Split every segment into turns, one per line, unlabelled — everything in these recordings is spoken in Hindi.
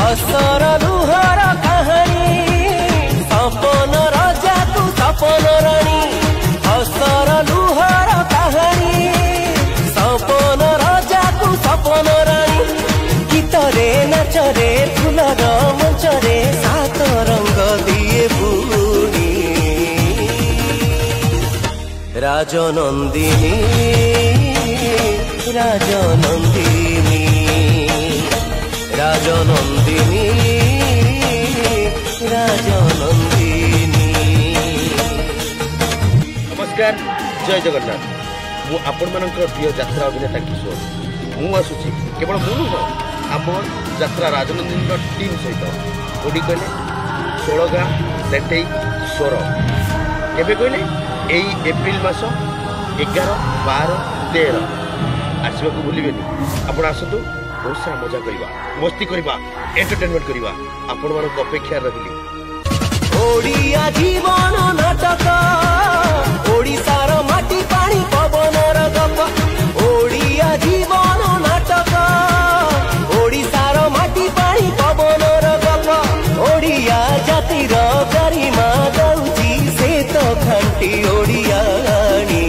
हसर लुहर कहानी सपन राजा तू सपन रानी हसर लुहर कहानी सपन राजा तू सपन रानी गीतरे नाचरे फुलर मंचरे सात रंग दिए बुड़ी राजनंदिनी राजनंदिनी राजनंदिनी राजनंदिनी।
नमस्कार जय जगन्नाथ मु आपण मानकर प्रिय यात्रा अभिनेता किशोर मु आसुची केवल मु नुह आम यात्रा राजनंदिनी टीम सहित कोडी कहले 16 गाँ सेठई स्वर केबे कहले एई एप्रिल मास 11 12 13 आसवाक भूलिबेनी आपण आसतु बहुत सारा मजा करवा मस्ती करवा एंटरटेनमेंट करवा आपण मानक अपेक्षा रहिली
ओडिया जीवन नाटक ओडिशार माटी पानी पवनर गप ओडिया जीवन नाटक ओडिशार माटी पानी पवनर गप ओडिया जातिर गरिमा दउची से तो खंटी ओडियानी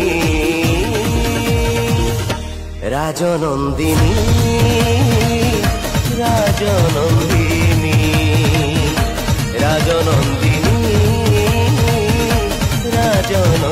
राजनंदिनी राजनंदिनी राजनंदिनी राजनंदिनी।